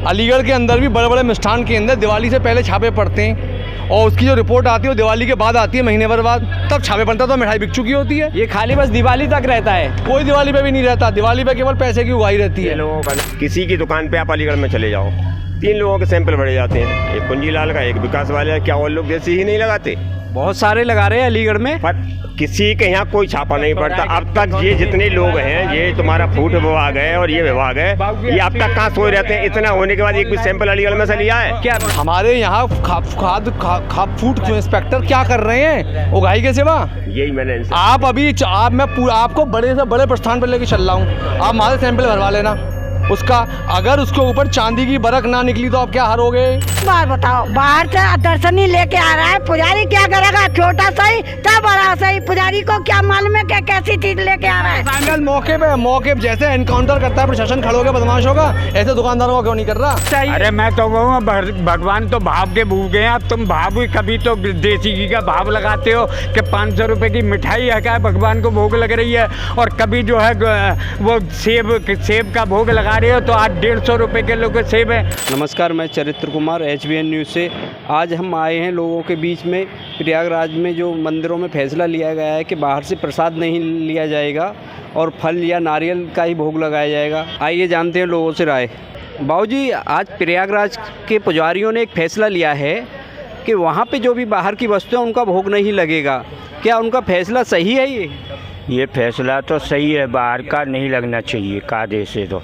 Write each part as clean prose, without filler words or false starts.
अलीगढ़ के अंदर भी बड़े बड़े मिष्ठान केंद्र दिवाली से पहले छापे पड़ते हैं और उसकी जो रिपोर्ट आती है वो दिवाली के बाद आती है, महीने भर बाद, तब छापे पड़ता है तो मिठाई बिक चुकी होती है। ये खाली बस दिवाली तक रहता है, कोई दिवाली पे भी नहीं रहता। दिवाली पे केवल पैसे की उगाही रहती है। लोगों का किसी की दुकान पे आप अलीगढ़ में चले जाओ, 3 लोगों के सैंपल भरे जाते हैं, एक कुंजीलाल का, एक विकास वाले, क्या और लोग जैसे ही नहीं लगाते? बहुत सारे लगा रहे हैं अलीगढ़ में, पर किसी के यहाँ कोई छापा नहीं पड़ता अब तक। ये जितने लोग हैं, ये तुम्हारा फूड विभाग है और ये विभाग है, ये अब तक कहाँ सोए रहते हैं? इतना होने के बाद एक भी सैंपल अलीगढ़ में से लिया है क्या? हमारे यहाँ फूड इंस्पेक्टर क्या कर रहे हैं उगाही के सिवा? यही मैंने आप अभी मैं पूरा आपको बड़े से बड़े प्रस्थान पर लेके चल रहा हूँ, आप हमारे सैंपल भरवा लेना उसका। अगर उसके ऊपर चांदी की बरक ना निकली तो आप क्या हारोगे? बात बताओ, बाहर से दर्शनी लेके आ रहा है, पुजारी क्या करेगा? छोटा सही क्या बड़ा सही, पुजारी को क्या मालूम है कि कैसी चीज लेके आ रहा है? मौके पे जैसे एनकाउंटर करता है प्रशासन खड़े होकर बदमाशों का, ऐसे दुकानदारों को क्यों नहीं कर रहा? अरे मैं तो कहूँ भगवान तो भाव के भूखे हैं। अब तुम भाव कभी तो देसी घी का भाव लगाते हो कि 500 रुपये की मिठाई है, क्या भगवान को भोग लग रही है, और कभी जो है वो सेब का भोग लगा रहे हो तो आज 150 रुपये किलो के सेब है। नमस्कार, मैं चरित्र कुमार HBN न्यूज़ से। आज हम आए हैं लोगों के बीच में। प्रयागराज में जो मंदिरों में फैसला लिया गया है कि बाहर से प्रसाद नहीं लिया जाएगा और फल या नारियल का ही भोग लगाया जाएगा। आइए जानते हैं लोगों से राय। बाबूजी, आज प्रयागराज के पुजारियों ने एक फ़ैसला लिया है कि वहाँ पे जो भी बाहर की वस्तुएं उनका भोग नहीं लगेगा। क्या उनका फैसला सही है? ये फैसला तो सही है, बाहर का नहीं लगना चाहिए। कायदे से तो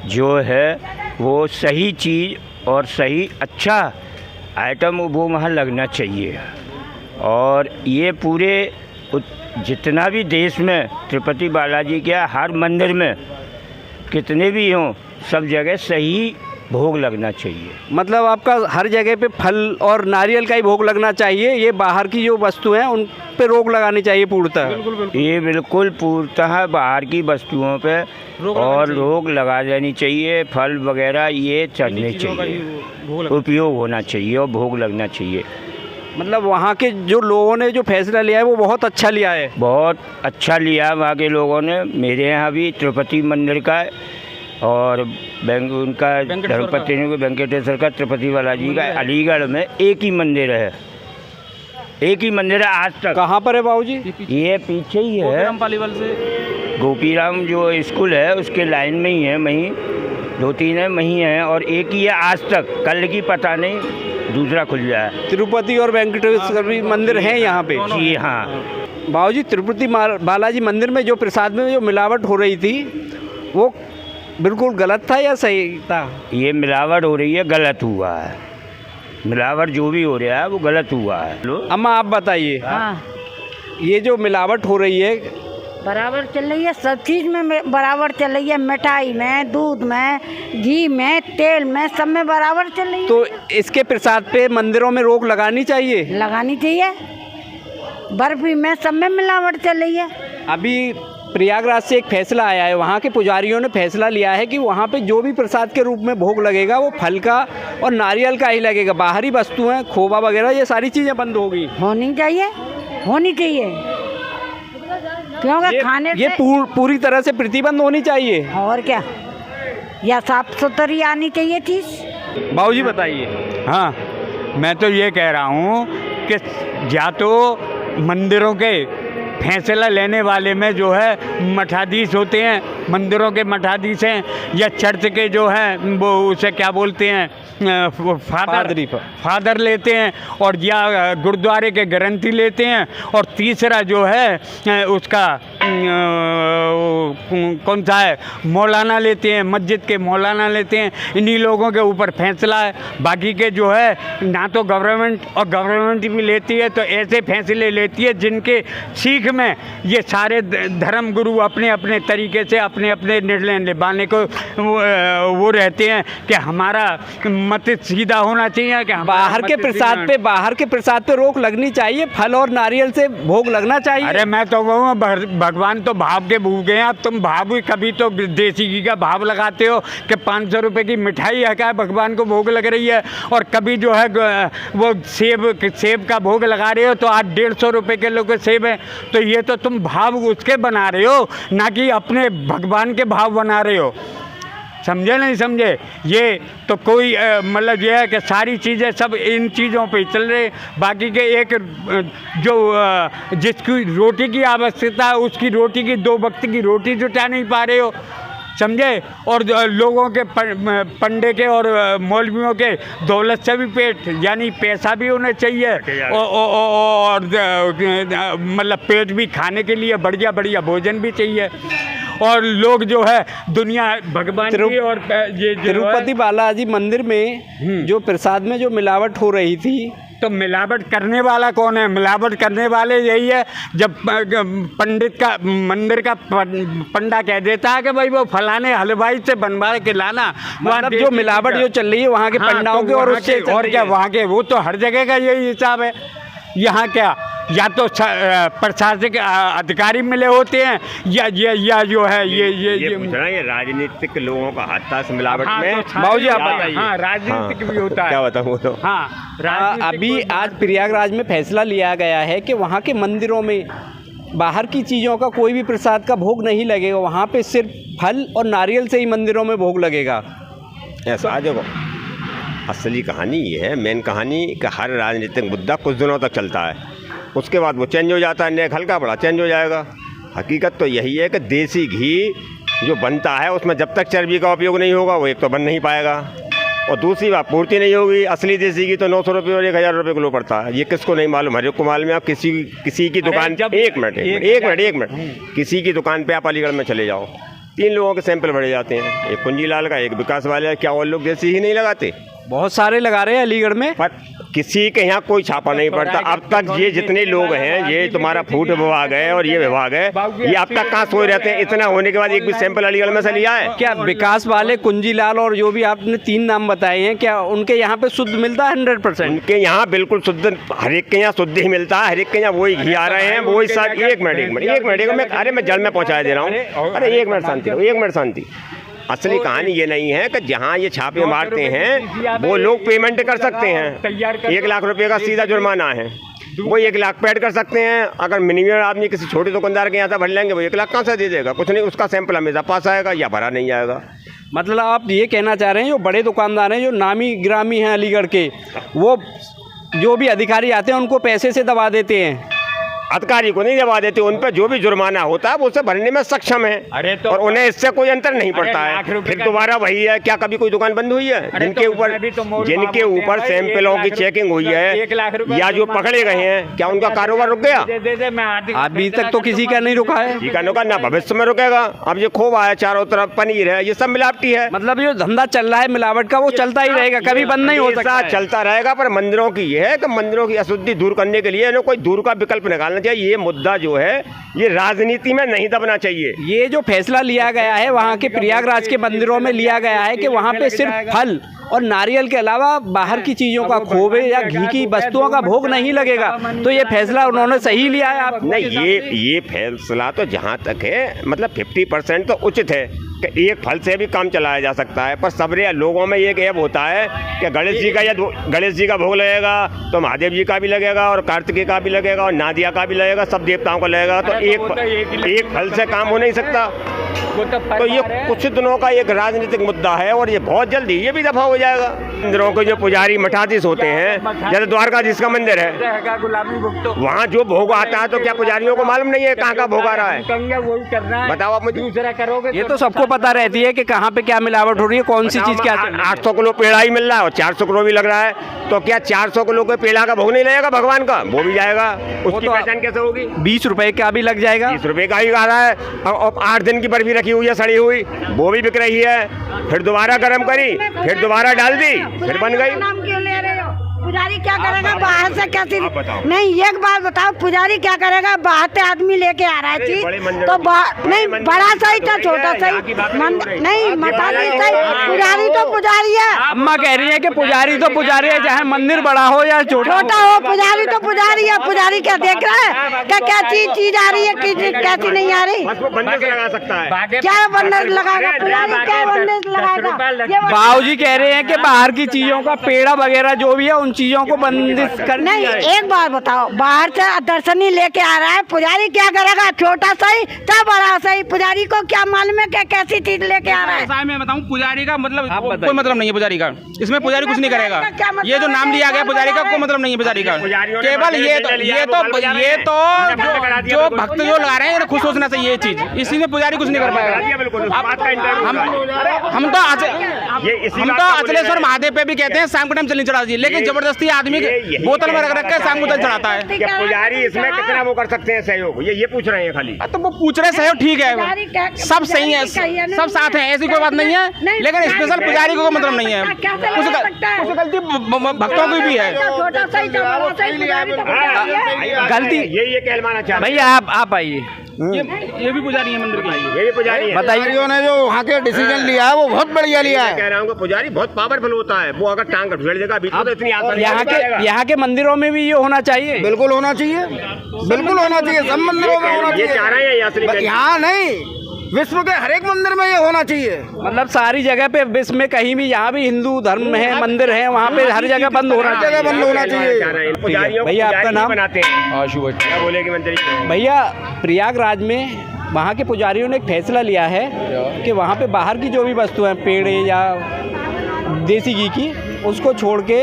जो है वो सही चीज़ और सही अच्छा आइटम वो वहाँ लगना चाहिए। और ये पूरे जितना भी देश में तिरुपति बालाजी के हर मंदिर में कितने भी हों, सब जगह सही भोग लगना चाहिए। मतलब आपका हर जगह पे फल और नारियल का ही भोग लगना चाहिए, ये बाहर की जो वस्तु हैं उन पे रोक लगानी चाहिए पूर्णतः। ये बिल्कुल पूर्णतः बाहर की वस्तुओं पे और रोक लगा देनी चाहिए। फल वगैरह ये चढ़ने चाहिए, उपयोग होना चाहिए और भोग लगना चाहिए। मतलब वहाँ के जो लोगों ने जो फैसला लिया है वो बहुत अच्छा लिया है। बहुत अच्छा लिया वहाँ के लोगों ने। मेरे यहाँ भी तिरुपति मंदिर का और उनका धर्मपति वेंकटेश्वर का, तिरुपति बालाजी का अलीगढ़ में एक ही मंदिर है, एक ही मंदिर है आज तक। कहाँ पर है बाबूजी? ये पीछे ही है, गोपीराम जो स्कूल है उसके लाइन में ही है, वहीं 2-3 है वहीं है, और एक ही है आज तक। कल की पता नहीं, दूसरा खुल जाए। तिरुपति और वेंकटेश्वर भी मंदिर हैं यहाँ पे? जी हाँ बाबूजी, तिरुपति बालाजी मंदिर में जो प्रसाद में जो मिलावट हो रही थी वो बिल्कुल गलत था या सही था? ये मिलावट हो रही है, गलत हुआ है। मिलावट जो भी हो रहा है वो गलत हुआ है। अम्मा आप बताइए। हाँ, ये जो मिलावट हो रही है बराबर चल रही है, सब चीज में बराबर चल रही है, मिठाई में, दूध में, घी में, तेल में, सब में बराबर चल रही है। तो इसके प्रसाद पे मंदिरों में रोक लगानी चाहिए? लगानी चाहिए। बर्फी में, सब में मिलावट चल रही है। अभी प्रयागराज से एक फैसला आया है, वहाँ के पुजारियों ने फैसला लिया है कि वहाँ पे जो भी प्रसाद के रूप में भोग लगेगा वो फल का और नारियल का ही लगेगा। बाहरी वस्तुएं, खोवा वगैरह, ये सारी चीज़ें बंद होगी। होनी चाहिए, होनी चाहिए, क्योंकि खाने ये पूरी तरह से प्रतिबंध होनी चाहिए। और क्या, या साफ सुथरी आनी चाहिए चीज़। बाबूजी बताइए। हाँ, मैं तो ये कह रहा हूँ कि या तो मंदिरों के फैसला लेने वाले में जो है मठाधीश होते हैं, मंदिरों के मठाधीश हैं, या चर्च के जो हैं वो उसे क्या बोलते हैं, फादर लेते हैं, और या गुरुद्वारे के ग्रंथी लेते हैं, और तीसरा जो है उसका कौन सा है, मौलाना लेते हैं, मस्जिद के मौलाना लेते हैं। इन्हीं लोगों के ऊपर फैसला है। बाकी के जो है ना तो गवर्नमेंट भी लेती है, तो ऐसे फैसले लेती है जिनके सीख में ये सारे धर्म गुरु अपने अपने तरीके से अपने अपने निर्णय निभाने को वो रहते हैं कि हमारा मत सीधा होना चाहिए कि बाहर के प्रसाद पे रोक लगनी चाहिए, फल और नारियल से भोग लगना चाहिए। अरे मैं तो कहूँ भगवान तो भाव के भूखे हैं। अब तुम भाव कभी तो देसी घी का भाव लगाते हो कि 500 रुपये की मिठाई है, क्या भगवान को भोग लग रही है, और कभी जो है वो सेब का भोग लगा रहे हो तो आज 150 रुपये किलो के सेब है। तो ये तो तुम भाव उसके बना रहे हो, ना कि अपने भगवान के भाव बना रहे हो। समझे नहीं समझे। ये तो कोई मतलब ये है कि सारी चीज़ें सब इन चीज़ों पे ही चल रहे। बाकी के एक जो जिसकी रोटी की आवश्यकता है उसकी रोटी की 2 वक्त की रोटी जुटा नहीं पा रहे हो, समझे। और लोगों के पंडे के और मौलवियों के दौलत से भी पेट, यानी पैसा भी उन्हें चाहिए और मतलब पेट भी खाने के लिए बढ़िया बढ़िया भोजन भी चाहिए। और लोग जो है दुनिया भगवान की और ये तिरुपति बालाजी मंदिर में जो प्रसाद में जो मिलावट हो रही थी, तो मिलावट करने वाला कौन है? मिलावट करने वाले यही है जब पंडित का मंदिर का पंडा कह देता है कि भाई वो फलाने हलवाई से बनवा के लाना। मतलब जो मिलावट जो चल रही है वहाँ के पंडाओं के और उससे और क्या वहाँ के, वो तो हर जगह का यही हिसाब है। यहाँ क्या या तो प्रशासनिक अधिकारी मिले होते हैं या जो है ये पूछ रहा है, ये राजनीतिक लोगों का हाथ था इस मिलावट में। बाबू जी आप बताइए। हाँ, राजनीतिक भी होता है। क्या बताऊँ तो हाँ, अभी आज प्रयागराज में फैसला लिया गया है कि वहाँ के मंदिरों में बाहर की चीज़ों का कोई भी प्रसाद का भोग नहीं लगेगा, वहाँ पे सिर्फ फल और नारियल से ही मंदिरों में भोग लगेगा। ऐसा देखो, असली कहानी ये है, मेन कहानी कि हर राजनीतिक मुद्दा कुछ दिनों तक चलता है, उसके बाद वो चेंज हो जाता है, नेक हल्का बड़ा चेंज हो जाएगा। हकीकत तो यही है कि देसी घी जो बनता है उसमें जब तक चर्बी का उपयोग नहीं होगा वो एक तो बन नहीं पाएगा, और दूसरी बात पूर्ति नहीं होगी। असली देसी घी तो 900 रुपये और 1000 रुपये किलो पड़ता है। ये किसको नहीं मालूम? हर एक को मालूम है। आप किसी की दुकान, एक मिनट किसी की दुकान पे आप अलीगढ़ में चले जाओ, 3 लोगों के सैंपल भरे जाते हैं, एक कुंजीलाल का, एक विकास वाले। क्या और लोग देसी ही नहीं लगाते? बहुत सारे लगा रहे हैं अलीगढ़ में, पर किसी के यहाँ कोई छापा नहीं पड़ता अब तक। ये जितने लोग हैं, ये तुम्हारा फूड विभाग है और ये विभाग है, ये अब तक कहाँ सोए रहते हैं? इतना होने के बाद एक भी सैंपल अलीगढ़ में से लिया है क्या? विकास वाले, कुंजीलाल और जो भी आपने 3 नाम बताए हैं, क्या उनके यहाँ पे शुद्ध मिलता है 100%? उनके यहाँ बिल्कुल शुद्ध, हर एक के यहाँ शुद्ध ही मिलता है। हर एक के यहाँ वही घी आ रहे हैं, वही साथ। एक मिनट, अरे मैं जल में पहुँचा दे रहा हूँ। अरे एक मिनट शांति। असली कहानी ये नहीं है कि जहाँ ये छापे मारते हैं वो लोग पेमेंट कर सकते हैं। 1 लाख रुपए का सीधा जुर्माना है, वो 1 लाख पेड कर सकते हैं। अगर मिनिमम आदमी किसी छोटे दुकानदार के यहाँ से भर लेंगे, वो 1 लाख कहाँ से दे देगा? कुछ नहीं, उसका सैंपल हमेशा पास आएगा या भरा नहीं आएगा। मतलब आप ये कहना चाह रहे हैं जो बड़े दुकानदार हैं, जो नामी गिरामी हैं अलीगढ़ के, वो जो भी अधिकारी आते हैं उनको पैसे से दबा देते हैं? अधिकारी को नहीं दबा देते, उन पर जो भी जुर्माना होता है वो उसे भरने में सक्षम है। अरे तो और उन्हें इससे कोई अंतर नहीं पड़ता है। फिर दोबारा वही है। क्या कभी कोई दुकान बंद हुई है? जिनके ऊपर सैंपलों की चेकिंग हुई है या जो पकड़े गए हैं, क्या उनका कारोबार रुक गया? अभी तक तो किसी का नहीं रुका है। रुका ना, भविष्य में रुकेगा। अब ये खोवा है, चारों तरफ पनीर है, ये सब मिलावटी है। मतलब ये धंधा चल रहा है मिलावट का, वो चलता ही रहेगा, कभी बंद नहीं हो सकता। चलता रहेगा। पर मंदिरों की ये है कि मंदिरों की अशुद्धि दूर करने के लिए कोई दूर का विकल्प निकालना चाहिए। ये मुद्दा जो है ये राजनीति में नहीं दबना चाहिए। ये जो फैसला लिया गया है वहाँ के प्रयागराज के मंदिरों में लिया गया है कि वहाँ पे सिर्फ फल और नारियल के अलावा बाहर की चीज़ों का, खोवे या घी की वस्तुओं का भोग नहीं लगेगा। तो ये फैसला उन्होंने सही लिया है। आप नहीं, ये फैसला तो जहाँ तक है मतलब 50% तो उचित है कि एक फल से भी काम चलाया जा सकता है। पर सबरे लोगों में एक ऐप होता है कि गणेश जी का भोग लगेगा तो महादेव जी का भी लगेगा और कार्तिकेय का भी लगेगा और नादिया का भी लगेगा, सब देवताओं का लगेगा। तो एक फल से काम हो नहीं सकता। तो ये कुछ दिनों का एक राजनीतिक मुद्दा है और ये बहुत जल्दी ये भी दफा हो जाएगा। मंदिरों के जो पुजारी मठाधीश होते हैं, जैसे द्वारकाधीश का मंदिर है, वहाँ जो भोग आता है तो क्या पुजारियों को मालूम नहीं है कहाँ का भोग आ रहा है? बताओ आप मुझे। ये तो सबको पता रहती है कि कहाँ पे क्या मिलावट हो रही है, कौन सी चीज़ क्या। 800 किलो पेड़ा ही मिल रहा है और 400 किलो भी लग रहा है, तो क्या 400 किलो के पेड़ा का भोग नहीं लगेगा भगवान का? वो भी जाएगा। उसकी पहचान कैसे होगी? 20 रुपए का भी लग जाएगा। 20 रुपए का ही आ रहा है। और 8 दिन की बर्फी रखी हुई है सड़ी हुई, वो भी बिक रही है। फिर दोबारा गर्म करी, फिर दोबारा डाल दी, फिर बन गई। नाम क्यों ले रहे हो? पुजारी क्या करेगा बाहर से? कैसी नहीं, एक बात बताओ, पुजारी क्या करेगा? बाहर से आदमी लेके आ रहा है चीज तो नहीं, बड़ा सही था छोटा सही नहीं, मठाधीश सही, पुजारी तो पुजारी है। अम्मा कह रही है कि पुजारी तो पुजारी है, चाहे मंदिर बड़ा हो या छोटा हो, पुजारी तो पुजारी है। पुजारी क्या देख रहा है क्या क्या चीज आ रही है, कैसी नहीं आ रही। बंदिश लगा सकता है, क्या बंदिश लगाएगा पुजारी, क्या बंदिश लगाएगा। बाबूजी कह रहे हैं कि बाहर की चीजों का पेड़ा वगैरह जो भी है उन चीजों को बंदिश करनी नहीं, है। एक बात बताओ, बाहर से दर्शनी लेके आ रहा है, पुजारी क्या करेगा, छोटा सही क्या बड़ा सही, पुजारी को क्या मालूम है कि कैसी चीज लेके आ रहा है। ऐसा है, मैं बताऊं, पुजारी का मतलब कोई मतलब नहीं है। पुजारी का इसमें पुजारी कुछ नहीं करेगा। ये जो नाम लिया गया पुजारी का कोई मतलब नहीं है। पुजारी का केवल ये तो जो भक्त जो लगा रहे हैं खुद सोचना चाहिए ये चीज। इस चीज में पुजारी कुछ नहीं कर पाएगा। हम तो अचलेश्वर महादेव पे भी कहते हैं शाम के टाइम चलनी चढ़ा दीजिए, लेकिन जबरदस्ती आदमी बोतल में रख के शाम को जल चढ़ाता है। पुजारी इसमें कितना वो कर सकते हैं सहयोग, ये पूछ रहे हैं खाली। तो वो पूछ रहे सहयोग, ठीक है, सब सही है, सब साथ हैं, ऐसी कोई बात नहीं है। लेकिन स्पेशल पुजारी को मतलब नहीं है, कुछ गलती भक्तों की भी है। गलती ये कहलवाना चाहते भैया आप आइए। ये भी पुजारी है मंदिर की, ये भी पुजारी है। बताइए ने जो वहाँ के डिसीजन लिया है वो बहुत बढ़िया लिया है। कह रहा हूँ कि पुजारी बहुत पावरफुल होता है, वो अगर टांग उठेड़ देगा बीच में तो इतनी आसानी यहाँ के मंदिरों में भी ये होना चाहिए। बिल्कुल होना चाहिए, बिल्कुल होना चाहिए, सब मंदिरों में होना ये चाह रहे हैं चाहिए। यहाँ नहीं, विश्व के हर एक मंदिर में ये होना चाहिए। मतलब सारी जगह पे विश्व में कहीं भी जहाँ भी हिंदू धर्म है मंदिर है वहाँ पे हर जगह बंद होना चाहिए, बंद होना चाहिए। भैया आपका नाम? बनाते हैं आशु भट्ट, क्या बोले कि मंत्री भैया प्रयागराज में वहाँ के पुजारियों ने एक फैसला लिया है कि वहाँ पे बाहर की जो भी वस्तु है, पेड़े या देसी घी की, उसको छोड़ के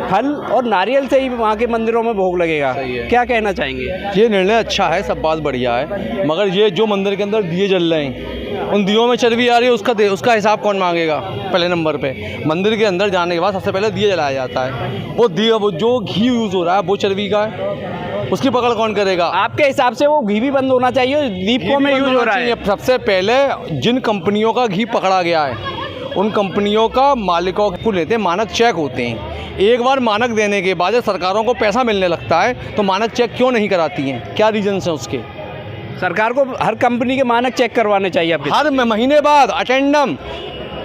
फल और नारियल से ही वहाँ के मंदिरों में भोग लगेगा। क्या कहना चाहेंगे? ये निर्णय अच्छा है, सब बात बढ़िया है, मगर ये जो मंदिर के अंदर दिए जल रहे हैं, उन दियों में चर्बी आ रही है, उसका हिसाब कौन मांगेगा? पहले नंबर पे मंदिर के अंदर जाने के बाद सबसे पहले दिए जलाया जाता है, वो जो घी यूज़ हो रहा है वो चर्बी का है, उसकी पकड़ कौन करेगा? आपके हिसाब से वो घी भी बंद होना चाहिए, दीपकों में यूज हो रहा है। सबसे पहले जिन कंपनियों का घी पकड़ा गया है उन कंपनियों का मालिकों को लेते हैं, मानक चेक होते हैं। एक बार मानक देने के बाद जब सरकारों को पैसा मिलने लगता है तो मानक चेक क्यों नहीं कराती हैं? क्या रीजन है उसके? सरकार को हर कंपनी के मानक चेक करवाने चाहिए आपके। हर महीने बाद अटेंडम।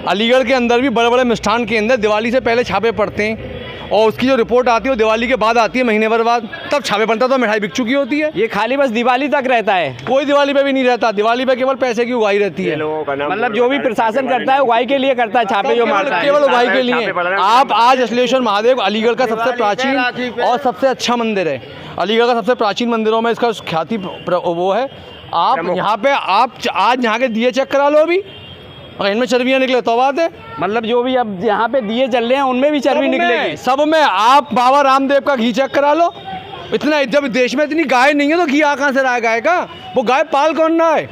अलीगढ़ के अंदर भी बड़े बड़े मिष्ठान के अंदर दिवाली से पहले छापे पड़ते हैं और उसकी जो रिपोर्ट आती है वो दिवाली के बाद आती है, महीने भर बाद, तब छापे पड़ता तो मिठाई बिक चुकी होती है। ये खाली बस दिवाली तक रहता है, कोई दिवाली पे भी नहीं रहता। दिवाली पे केवल पैसे की उगाही रहती है। मतलब जो भी प्रशासन करता है उगाही के लिए करता है, छापे जो मारता है केवल उगाही के लिए। आप आज अचलेश्वर महादेव अलीगढ़ का सबसे प्राचीन और सबसे अच्छा मंदिर है, अलीगढ़ का सबसे प्राचीन मंदिरों में इसका ख्याति वो है। आप यहाँ पे आप आज यहाँ के दिए चेक करा लो अभी, अगर इनमें चर्बियाँ निकले तो बात है। मतलब जो भी अब यहाँ पे दिए चल रहे हैं उनमें भी चर्बी निकलेगी। सब में आप बाबा रामदेव का घी चेक करा लो। इतना जब देश में इतनी गाय नहीं है तो घी आ कहाँ से रहा है गाय का? वो गाय पाल कौन रहा है?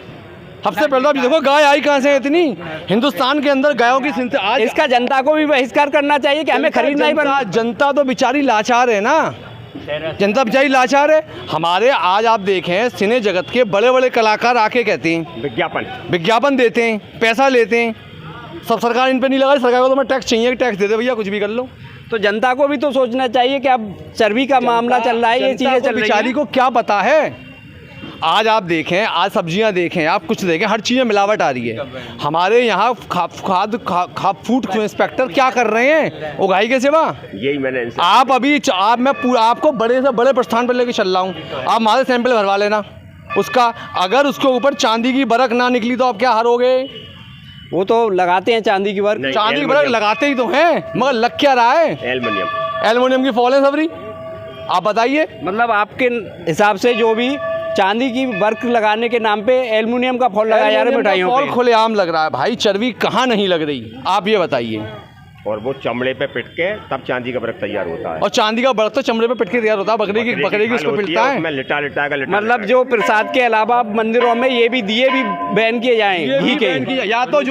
सबसे पहले आप देखो गाय आई कहाँ से इतनी? हिंदुस्तान के अंदर गायों की आज इसका जनता को भी बहिष्कार करना चाहिए कि हमें खरीदना ही पड़ता। जनता तो बेचारी लाचार है ना, जनता बेचारी लाचार है। हमारे आज आप देखें सिने जगत के बड़े बड़े कलाकार आके कहते हैं विज्ञापन देते हैं, पैसा लेते हैं, सब सरकार इन पे नहीं लगा। सरकार को तो मैं टैक्स चाहिए, टैक्स दे दे भैया, कुछ भी कर लो। तो जनता को भी तो सोचना चाहिए कि अब चर्बी का मामला चल रहा है, ये चीज़ें चल रही हैं। बेचारी को क्या पता है? आज आप देखें, आज सब्जियां देखें, आप कुछ देखें, हर चीज़ में मिलावट आ रही है। हमारे यहाँ फूड इंस्पेक्टर क्या कर रहे हैं उगाही के सिवा? यही मैंने मैं आपको बड़े से बड़े प्रस्थान पर लेके चल रहा हूँ, आप हमारे सैंपल भरवा लेना उसका। अगर उसके ऊपर चांदी की बरक ना निकली तो आप क्या हारोगे? वो तो लगाते हैं चांदी की बरक, चांदी की बरक लगाते ही तो हैं, मगर लग क्या रहा है? एल्युमिनियम की फॉल है सबरी। आप बताइए, मतलब आपके हिसाब से जो भी चांदी की बर्क लगाने के नाम पे एल्युमिनियम का फॉल लगाया जा रहा है मिठाइयों पे, फॉल खुलेआम लग रहा है भाई। चर्बी कहाँ नहीं लग रही, आप ये बताइए। और वो चमड़े पे पिट के तब चांदी का बर्क तैयार होता है, और चांदी का बर्क तो चमड़े पे पिट के तैयार होता है। बकरी की उसको पिटता है, लिटा मतलब जो प्रसाद के अलावा मंदिरों में ये भी दिए भी बैन किए जाएं घी के। या तो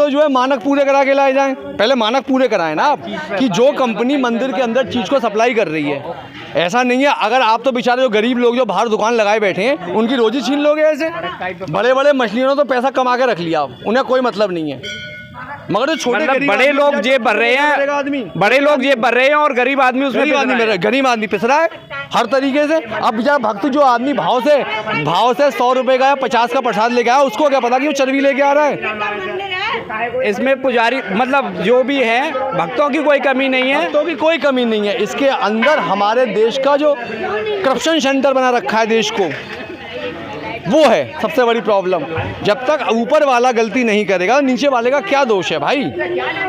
जो है मानक पूरे करा के लाए जाएं। पहले मानक पूरे कराएं ना आप, कि जो कंपनी मंदिर के अंदर चीज़ को सप्लाई कर रही है। ऐसा नहीं है, अगर आप तो बेचारे जो गरीब लोग जो बाहर दुकान लगाए बैठे हैं उनकी रोजी छीन लोगे ऐसे। बड़े बड़े मछलियों ने तो पैसा कमा के रख लिया, उन्हें कोई मतलब नहीं है। मगर जो छोटे मतलब बड़े लोग जेब भर रहे हैं, बड़े लोग जेब भर रहे हैं और गरीब आदमी उसमें गरीब आदमी पिस रहा है हर तरीके से। अब बेचारा भक्त जो आदमी भाव से 100 रुपए का या 50 का प्रसाद लेके आया, उसको क्या पता कि वो चर्बी लेके आ रहा है? इसमें पुजारी मतलब जो भी है भक्तों की कोई कमी नहीं है। तो भी कोई कमी नहीं है। इसके अंदर हमारे देश का जो करप्शन सेंटर बना रखा है देश को, वो है सबसे बड़ी प्रॉब्लम। जब तक ऊपर वाला गलती नहीं करेगा, नीचे वाले का क्या दोष है भाई।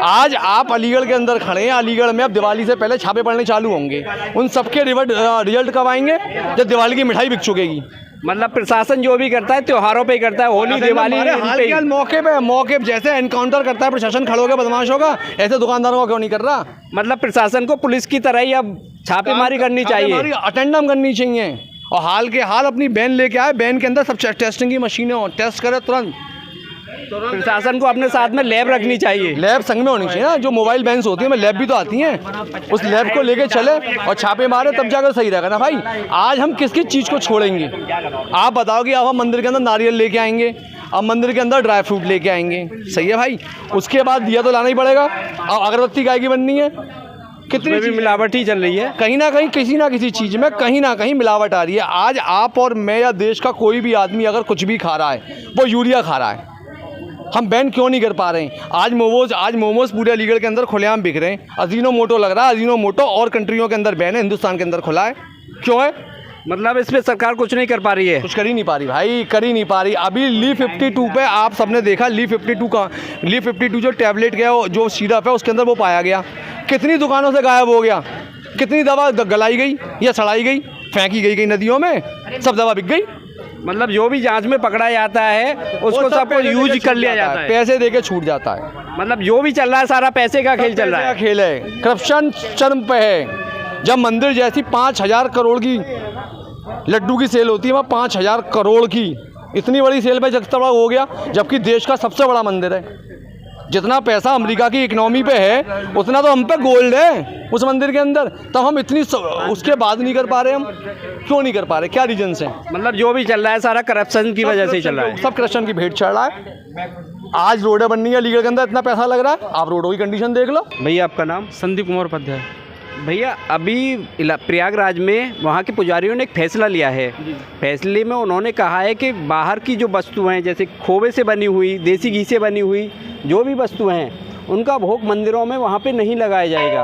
आज आप अलीगढ़ के अंदर खड़े हैं, अलीगढ़ में अब दिवाली से पहले छापे पड़ने चालू होंगे। उन सबके रिजल्ट कब आएंगे? जब दिवाली की मिठाई बिक चुकेगी। मतलब प्रशासन जो भी करता है त्योहारों पे ही करता है, होली दिवाली हाल मौके पे जैसे एनकाउंटर करता है प्रशासन खड़े होकर बदमाशों का, ऐसे दुकानदारों का क्यों नहीं कर रहा? मतलब प्रशासन को पुलिस की तरह ही अब छापेमारी करनी चाहिए, अटेंडम करनी चाहिए। और हाल के हाल अपनी बैन लेके आए, बैन के अंदर सब टेस्टिंग की मशीनें हो, टेस्ट करे तुरंत। प्रशासन को अपने साथ में लैब रखनी चाहिए, लैब संग में होनी चाहिए ना। जो मोबाइल बैंस होती है में लैब भी तो आती हैं, उस लैब को लेके चले और छापे मारे, तब जाकर सही रहेगा ना भाई। आज हम किस किस चीज़ को छोड़ेंगे? आप बताओ कि अब हम मंदिर के अंदर नारियल लेके आएंगे, अब मंदिर के अंदर ड्राई फ्रूट लेके आएंगे, सही है भाई। उसके बाद दिया तो लाना ही पड़ेगा। अब अगरबत्ती गाय की बननी है, कितनी भी मिलावट ही चल रही है। कहीं ना कहीं किसी ना किसी चीज़ में कहीं ना कहीं मिलावट आ रही है। आज आप और मैं या देश का कोई भी आदमी अगर कुछ भी खा रहा है, वो यूरिया खा रहा है। हम बैन क्यों नहीं कर पा रहे हैं? आज मोमोज पूरे अलीगढ़ के अंदर खुलेआम बिक रहे हैं। अजीनोमोटो लग रहा है, अजीनोमोटो और कंट्रियों के अंदर बैन है, हिंदुस्तान के अंदर खुला है, क्यों है? मतलब इसमें सरकार कुछ नहीं कर पा रही है, कुछ कर ही नहीं पा रही भाई, कर ही नहीं पा रही। अभी ली 52 पे आप सबने देखा, ली 52 जो टैबलेट गया, जो सिरप है, उसके अंदर वो पाया गया। कितनी दुकानों से गायब हो गया? कितनी दवा गलाई गई या सड़ाई गई, फेंकी गई नदियों में, सब दवा बिक गई। मतलब जो भी जांच में पकड़ा जाता है उसको सबको यूज कर लिया जाता है, पैसे देके छूट जाता है। मतलब जो भी चल रहा है सारा पैसे का खेल चल रहा है, खेल है। करप्शन चरम पे है। जब मंदिर जैसी 5,000 करोड़ की लड्डू की सेल होती है, वहाँ 5,000 करोड़ की इतनी बड़ी सेल पे जब बड़ा हो गया, जबकि देश का सबसे बड़ा मंदिर है। जितना पैसा अमेरिका की इकोनॉमी पे है, उतना तो हम पे गोल्ड है उस मंदिर के अंदर। तब हम इतनी उसके बाद नहीं कर पा रहे। हम क्यों नहीं कर पा रहे? क्या रीजंस हैं? मतलब जो भी चल रहा है सारा करप्शन की वजह से चल रहा है, सब करप्शन की भेंट चढ़ रहा है। आज रोडें बननी है अलीगढ़ के अंदर, इतना पैसा लग रहा है, आप रोडों की कंडीशन देख लो। भैया आपका नाम? संदीप कुमार उपाध्याय। भैया अभी प्रयागराज में वहाँ के पुजारियों ने एक फैसला लिया है। फैसले में उन्होंने कहा है कि बाहर की जो वस्तुएं हैं, जैसे खोवे से बनी हुई, देसी घी से बनी हुई जो भी वस्तुएं हैं, उनका भोग मंदिरों में वहाँ पे नहीं लगाया जाएगा।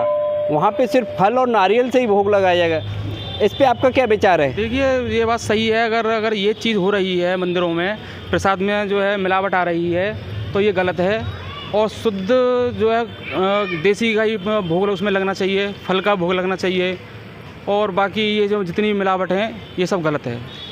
वहाँ पे सिर्फ फल और नारियल से ही भोग लगाया जाएगा। इस पे आपका क्या विचार है? देखिए, ये बात सही है। अगर ये चीज़ हो रही है मंदिरों में, प्रसाद में जो है मिलावट आ रही है, तो ये गलत है। और शुद्ध जो है देसी का ही भोग उसमें लगना चाहिए, फल का भोग लगना चाहिए। और बाकी ये जो जितनी मिलावट है, ये सब गलत है।